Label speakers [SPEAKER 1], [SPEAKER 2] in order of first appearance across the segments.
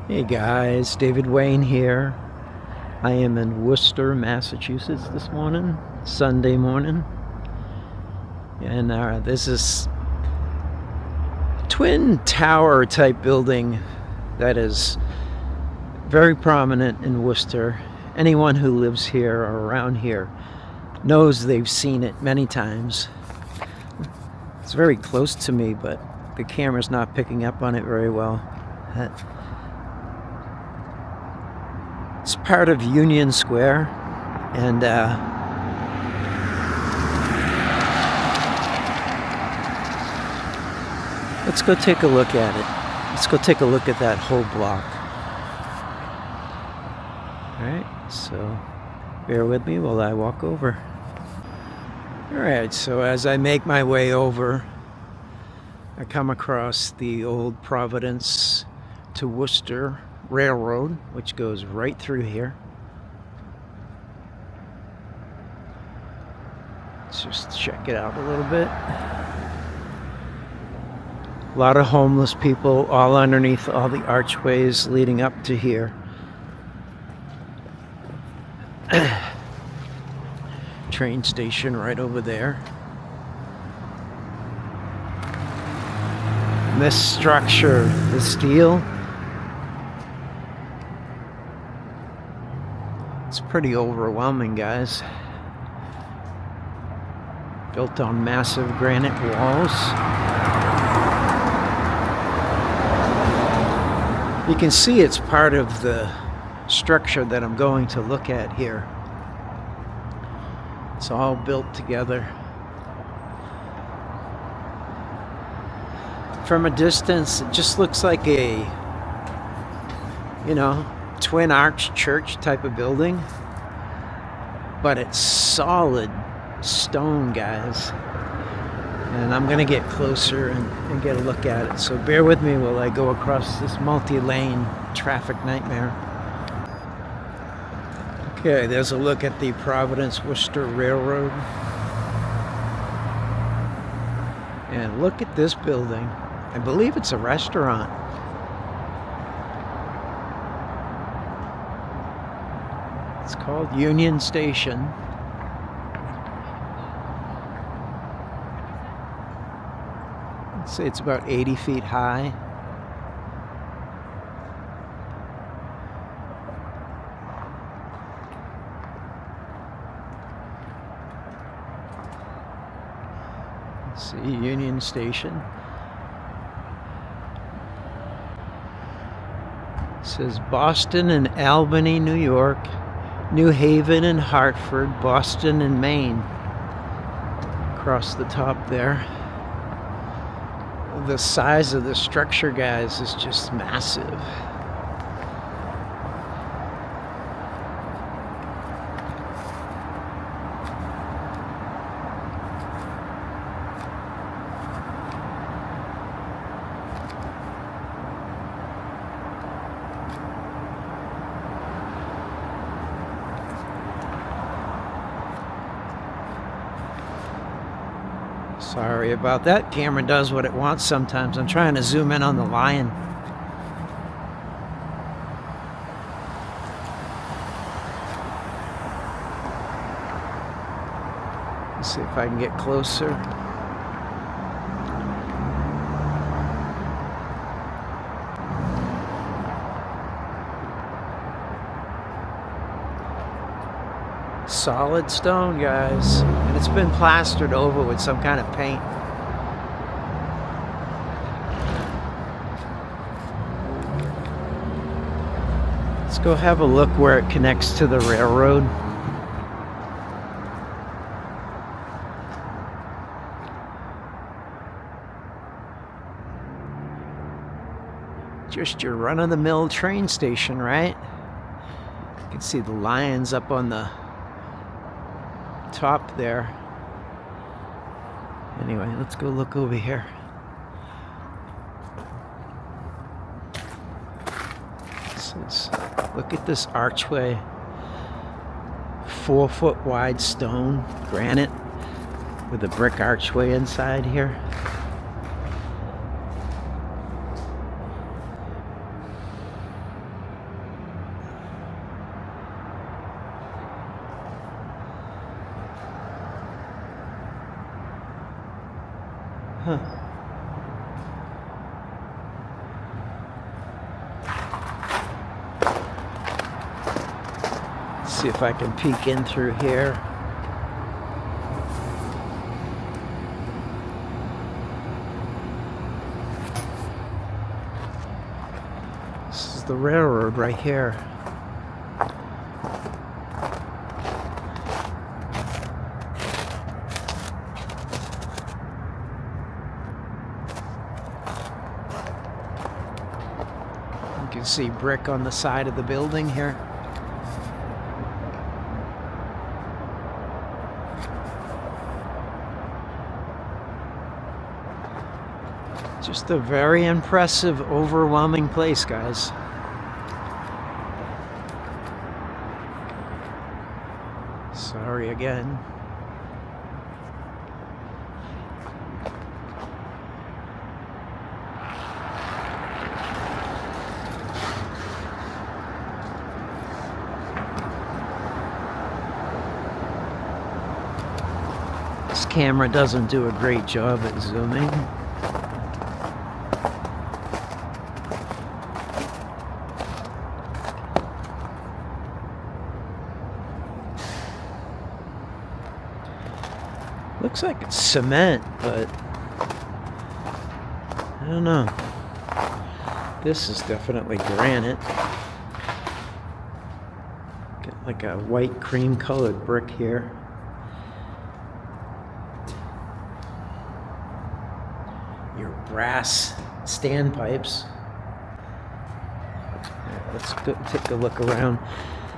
[SPEAKER 1] Hey guys, David Wayne here. I am in Worcester, Massachusetts this morning, Sunday morning. And there's this twin tower type building that is very prominent in Worcester. Anyone who lives here or around here knows they've seen it many times. It's very close to me, but the camera's not picking up on it very well. It's part of Union Square, and let's go take a look at it. Let's go take a look at that whole block. Alright, so bear with me while I walk over. Alright, so as I make my way over, I come across the old Providence to Worcester Railroad, which goes right through here. Let's just check it out a little bit. A lot of homeless people all underneath all the archways leading up to here. Train station right over there. And this structure, the steel, it's pretty overwhelming, guys. Built on massive granite walls. You can see it's part of the structure that I'm going to look at here. It's all built together. From a distance, it just looks like a, twin arch church type of building, but it's solid stone, guys. And I'm gonna get closer and get a look at it, so bear with me while I go across this multi-lane traffic nightmare. Okay, there's a look at the Providence Worcester Railroad, and look at this building. I believe it's a restaurant. It's called Union Station. I'd say it's about 80 feet high. Let's see, Union Station. It says Boston and Albany, New York, New Haven and Hartford, Boston and Maine. Across the top there. The size of the structure, guys, is just massive. Sorry about that. Camera does what it wants sometimes. I'm trying to zoom in on the lion. Let's see if I can get closer. Solid stone, guys, and it's been plastered over with some kind of paint. Let's go have a look where it connects to the railroad. Just your run-of-the-mill train station, right? You can see the lions up on the top there. Anyway, let's go look over here. Look at this archway. 4-foot wide stone, granite, with a brick archway inside here. See if I can peek in through here. This is the railroad right here. You can see brick on the side of the building here. Just a very impressive, overwhelming place, guys. Sorry again. This camera doesn't do a great job at zooming. Looks like it's cement, but I don't know. This is definitely granite. Got like a white cream colored brick here. Your brass standpipes. Right, let's go take a look around.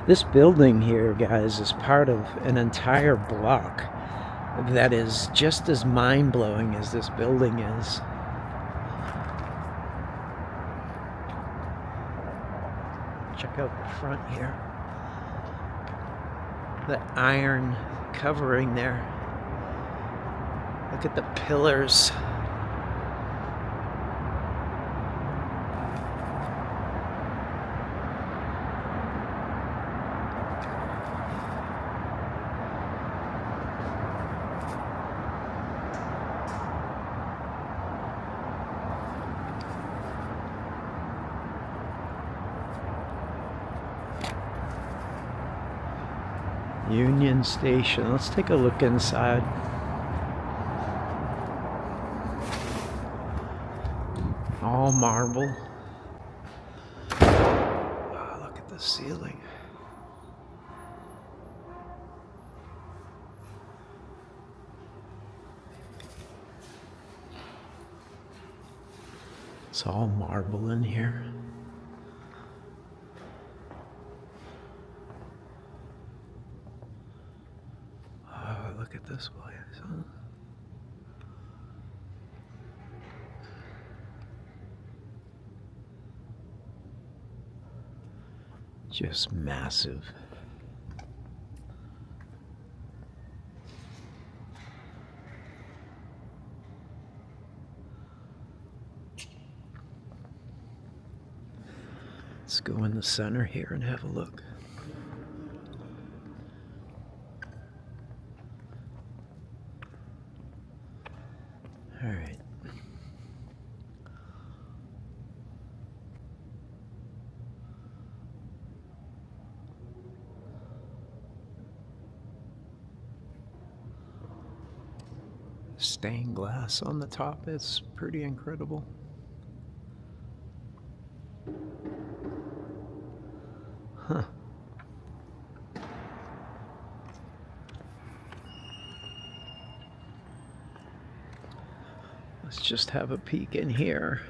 [SPEAKER 1] This building here, guys, is part of an entire block that is just as mind-blowing as this building is. Check out the front here. The iron covering there. Look at the pillars. Union Station. Let's take a look inside. All marble. Oh, look at the ceiling. It's all marble in here. Look at this place, huh? Just massive. Let's go in the center here and have a look. All right. Stained glass on the top is pretty incredible. Huh. Let's just have a peek in here.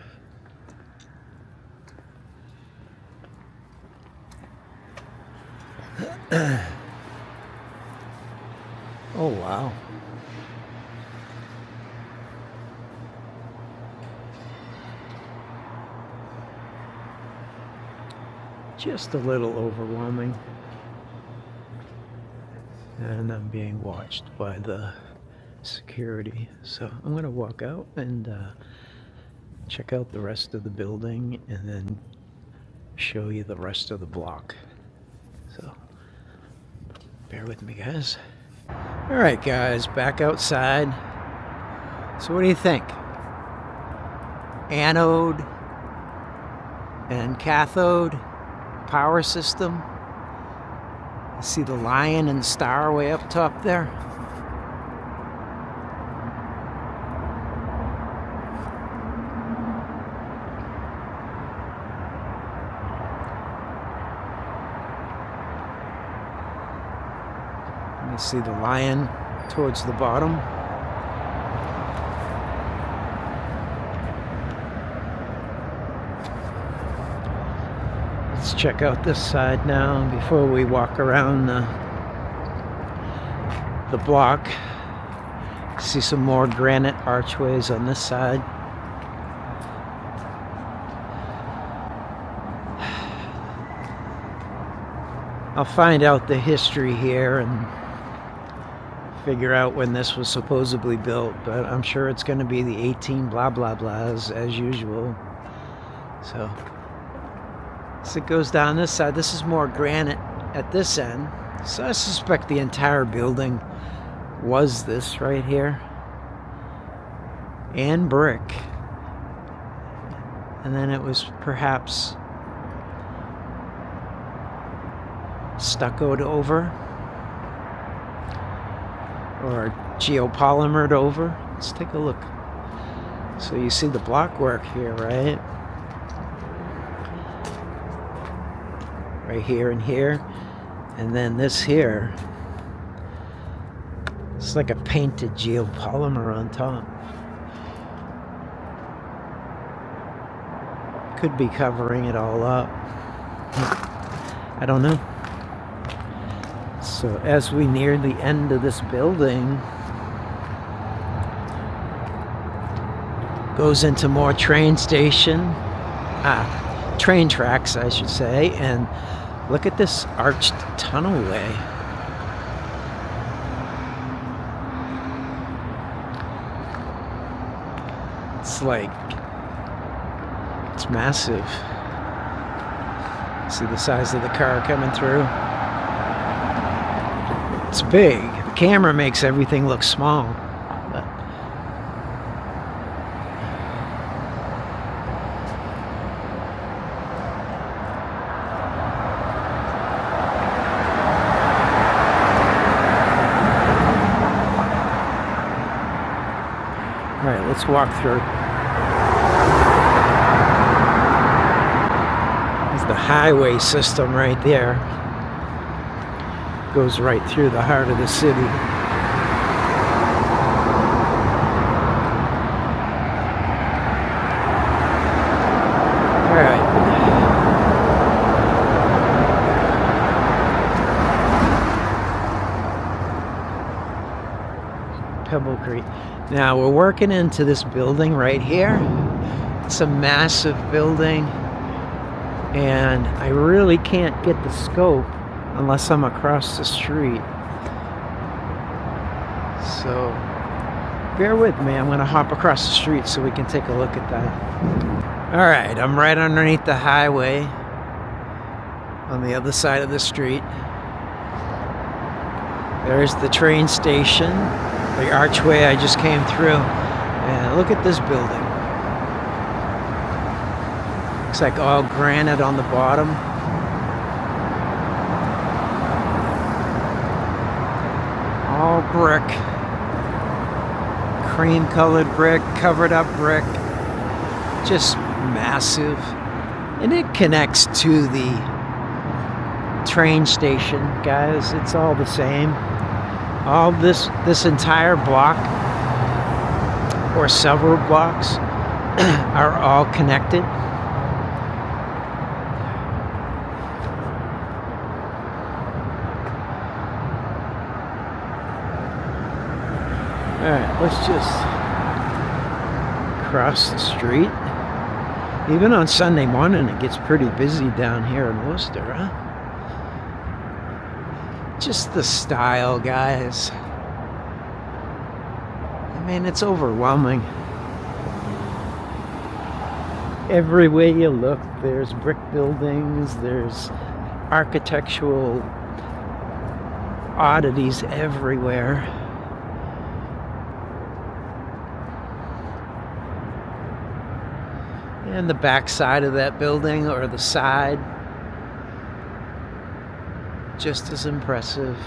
[SPEAKER 1] Oh, wow. Just a little overwhelming. And I'm being watched by the security. So I'm going to walk out and check out the rest of the building and then show you the rest of the block. So bear with me, guys. All right, guys, back outside. So what do you think? Anode and cathode power system. See the lion and star way up top there? You see the lion towards the bottom. Let's check out this side now before we walk around the block. See some more granite archways on this side. I'll find out the history here and figure out when this was supposedly built, but I'm sure it's going to be the 18 blah blah blahs as usual. So it goes down this side. This is more granite at this end. So I suspect the entire building was this right here. And brick. And then it was perhaps stuccoed over. Or geopolymered over. Let's take a look. So you see the block work here, right? Right here and here. And then this here. It's like a painted geopolymer on top. Could be covering it all up. I don't know. So as we near the end of this building, goes into more train tracks, I should say, and look at this arched tunnelway. It's massive. See the size of the car coming through? It's big. The camera makes everything look small. But all right, let's walk through. There's the highway system right there. Goes right through the heart of the city. All right. Pebble Creek. Now we're working into this building right here. It's a massive building, and I really can't get the scope unless I'm across the street. So bear with me. I'm going to hop across the street so we can take a look at that. All right, I'm right underneath the highway on the other side of the street. There's the train station, the archway I just came through. And look at this building. Looks like all granite on the bottom. All brick, cream colored brick, covered up brick, just massive. And it connects to the train station, guys. It's all the same. All this entire block, or several blocks, are all connected. Alright, let's just cross the street. Even on Sunday morning, it gets pretty busy down here in Worcester, huh? Just the style, guys. I mean, it's overwhelming. Every way you look, there's brick buildings, there's architectural oddities everywhere. And the back side of that building, or the side, just as impressive.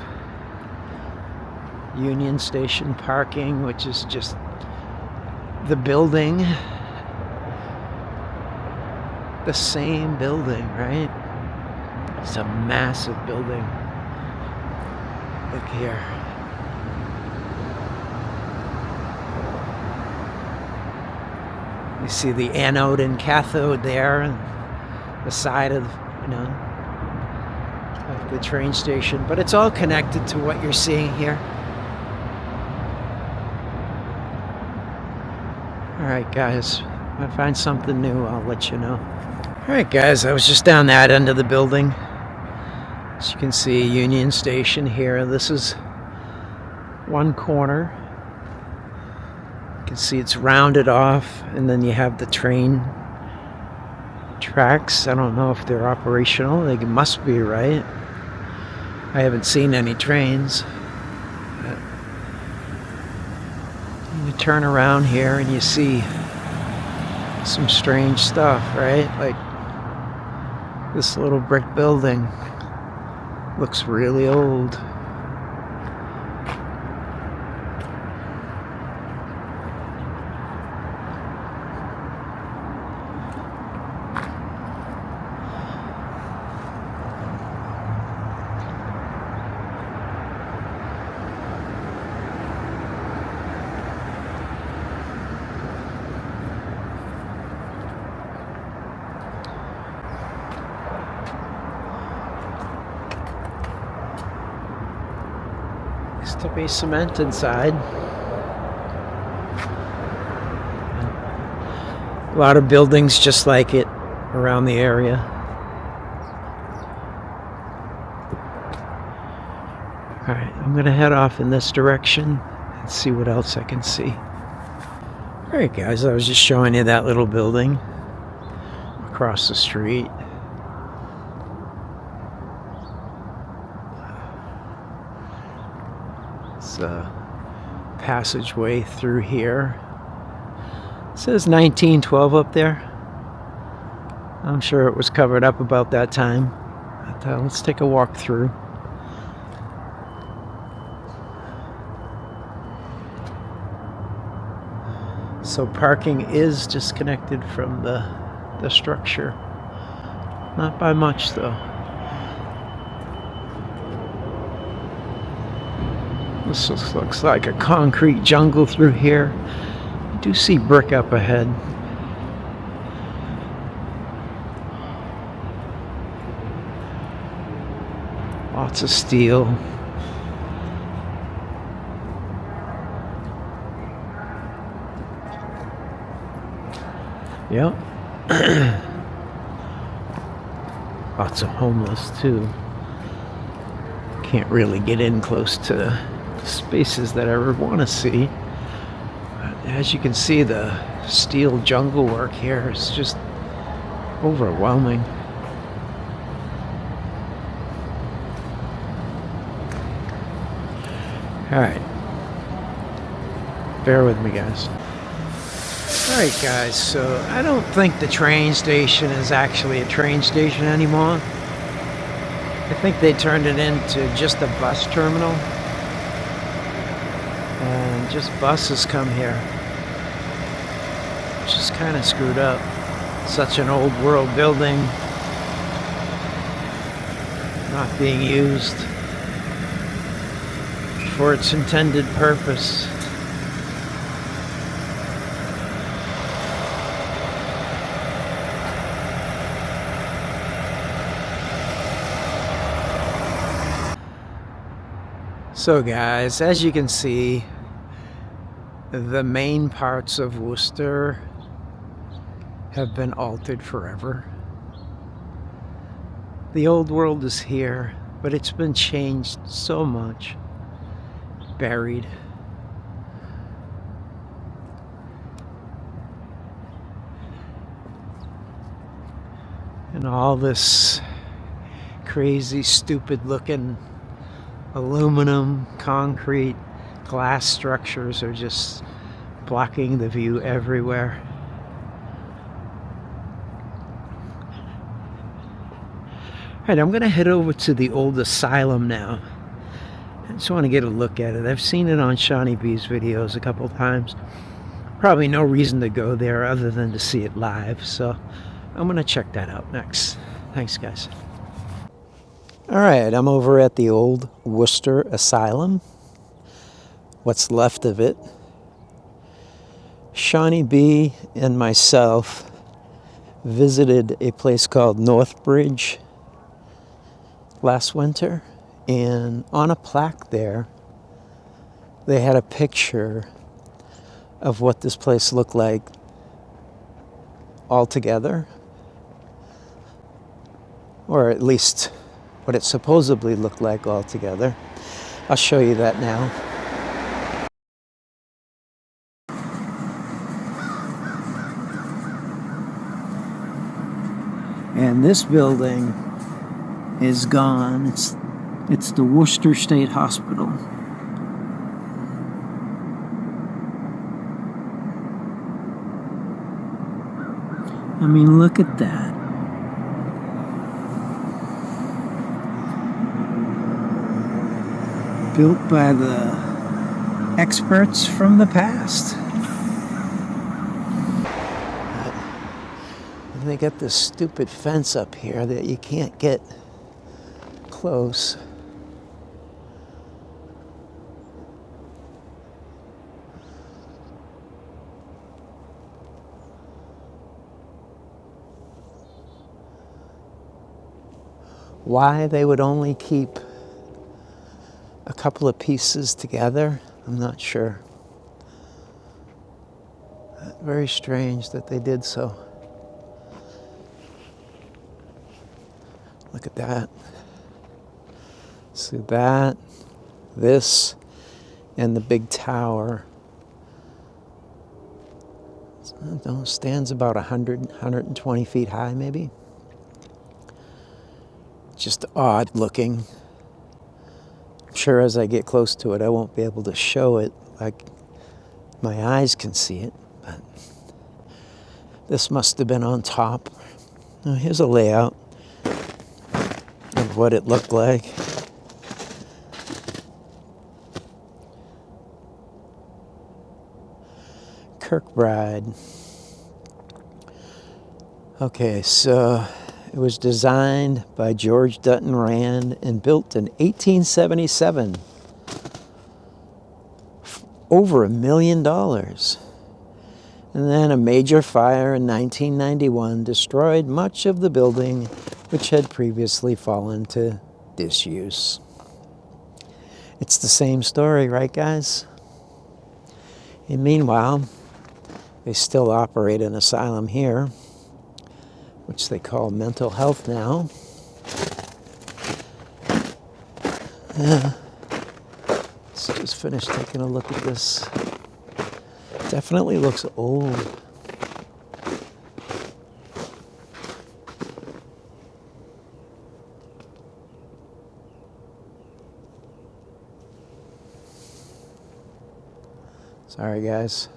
[SPEAKER 1] Union Station parking, which is just the building. The same building, right? It's a massive building. Look here. You see the anode and cathode there, and the side of, of the train station. But it's all connected to what you're seeing here. Alright guys, if I find something new, I'll let you know. Alright guys, I was just down that end of the building. As you can see, Union Station here. This is one corner. You can see it's rounded off, and then you have the train tracks. I don't know if they're operational. They must be, right? I haven't seen any trains. You turn around here and you see some strange stuff, right? Like this little brick building looks really old. Used to be cement inside. A lot of buildings just like it around the area. Alright, I'm gonna head off in this direction and see what else I can see. Alright guys, I was just showing you that little building across the street. It's a passageway through here. It says 1912 up there. I'm sure it was covered up about that time. But, let's take a walk through. So parking is disconnected from the structure. Not by much though. This looks like a concrete jungle through here. I do see brick up ahead. Lots of steel. Yep. Lots of homeless too. Can't really get in close to spaces that I would want to see. But as you can see, the steel jungle work here is just overwhelming. Alright. Bear with me, guys. Alright, guys, so I don't think the train station is actually a train station anymore. I think they turned it into just a bus terminal. And just buses come here, which is kind of screwed up. Such an old world building, not being used for its intended purpose. So guys, as you can see, the main parts of Worcester have been altered forever. The old world is here, but it's been changed so much. Buried. And all this crazy, stupid looking aluminum, concrete, glass structures are just blocking the view everywhere. Alright, I'm gonna head over to the old asylum now. I just want to get a look at it. I've seen it on Shawnee B's videos a couple times. Probably no reason to go there other than to see it live, so I'm gonna check that out next. Thanks, guys. Alright, I'm over at the old Worcester Asylum. What's left of it. Shawnee B and myself visited a place called Northbridge last winter, and on a plaque there they had a picture of what this place looked like altogether, or at least what it supposedly looked like altogether. I'll show you that now. And this building is gone. It's the Worcester State Hospital. I mean, look at that. Built by the experts from the past. And they got this stupid fence up here that you can't get close. Why they would only keep a couple of pieces together, I'm not sure. Very strange that they did so. Look at that. See that, this, and the big tower. It stands about 120 feet high, maybe. Just odd looking. I'm sure as I get close to it, I won't be able to show it like my eyes can see it, but this must have been on top. Now, here's a layout of what it looked like. Kirkbride. Okay, so it was designed by George Dutton Rand and built in 1877. Over $1 million. And then a major fire in 1991 destroyed much of the building, which had previously fallen to disuse. It's the same story, right, guys? And meanwhile, they still operate an asylum here, which they call mental health now. Let's just finish taking a look at this. Definitely looks old. Sorry, guys.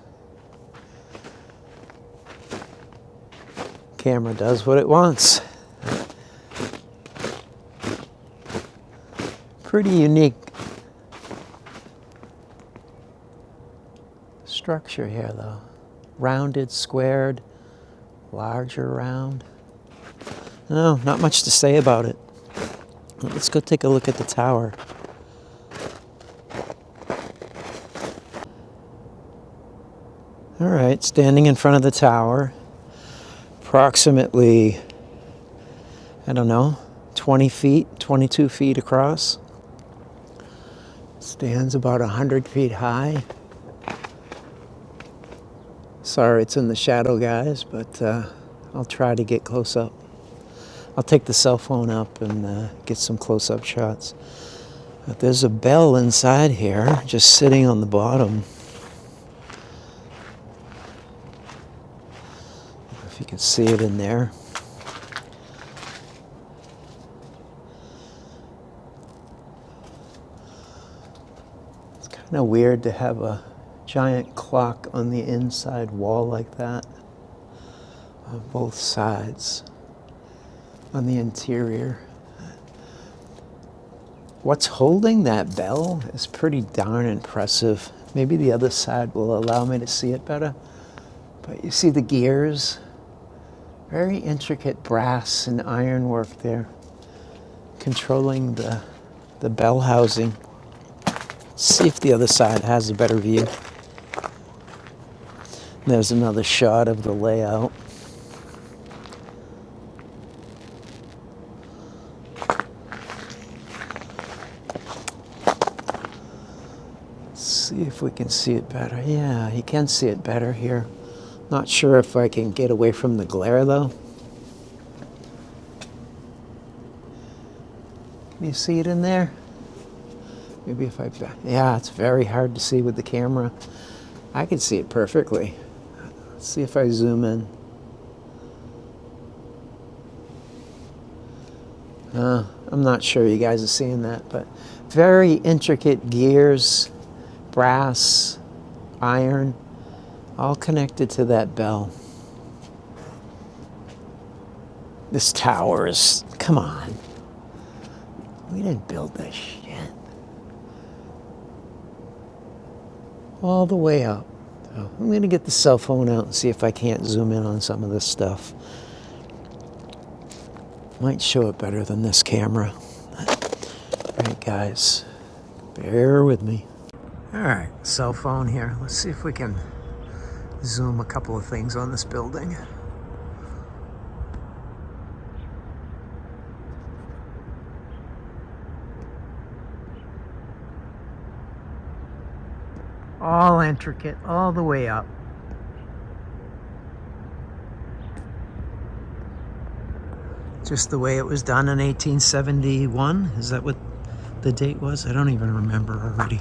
[SPEAKER 1] Camera does what it wants. Pretty unique structure here, though. Rounded, squared, larger round. No, not much to say about it. Let's go take a look at the tower. All right, standing in front of the tower, approximately, I don't know, 20 feet, 22 feet across. Stands about 100 feet high. Sorry it's in the shadow, guys, but I'll try to get close up. I'll take the cell phone up and get some close-up shots. But there's a bell inside here, just sitting on the bottom. If you can see it in there. It's kind of weird to have a giant clock on the inside wall like that on both sides on the interior. What's holding that bell is pretty darn impressive. Maybe the other side will allow me to see it better. But you see the gears? Very intricate brass and iron work there, controlling the bell housing. See if the other side has a better view. There's another shot of the layout. See if we can see it better. Yeah, you can see it better here. Not sure if I can get away from the glare though. Can you see it in there? Maybe if I... Yeah, it's very hard to see with the camera. I can see it perfectly. Let's see if I zoom in. I'm not sure you guys are seeing that, but very intricate gears, brass, iron, all connected to that bell. This tower is... Come on. We didn't build this shit. All the way up. So I'm going to get the cell phone out and see if I can't zoom in on some of this stuff. Might show it better than this camera. Alright guys, bear with me. Alright, cell phone here. Let's see if we can zoom a couple of things on this building. All intricate, all the way up. Just the way it was done in 1871. Is that what the date was? I don't even remember already.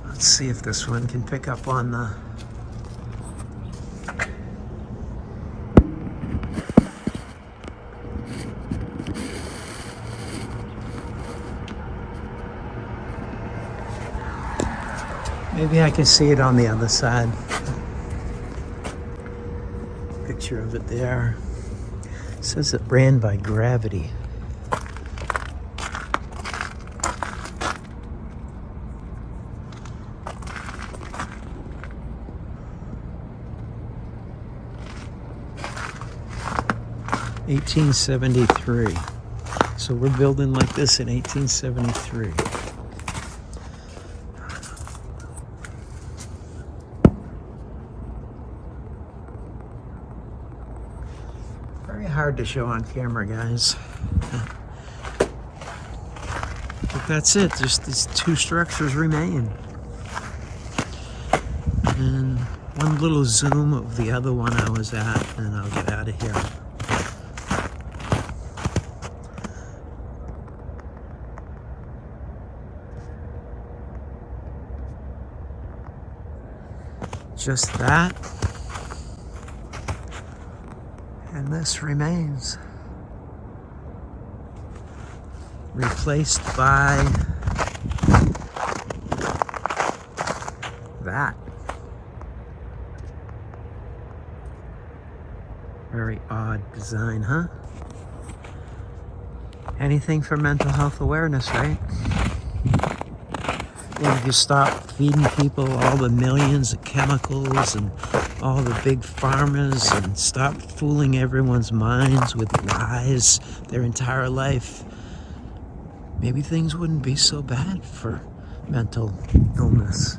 [SPEAKER 1] Let's see if this one can pick up on the... Maybe I can see it on the other side. Picture of it there. It says it ran by gravity. (1873). So we're building like this in 1873. Very hard to show on camera, guys. But that's it. Just these two structures remain. And one little zoom of the other one I was at, and I'll get out of here. Just that. And this remains. Replaced by that. Very odd design, huh? Anything for mental health awareness, right? If you stop feeding people all the millions of chemicals and all the big farmers and stop fooling everyone's minds with lies their entire life, maybe things wouldn't be so bad for mental illness.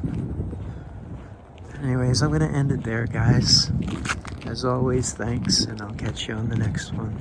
[SPEAKER 1] Anyways, I'm going to end it there, guys. As always, thanks, and I'll catch you on the next one.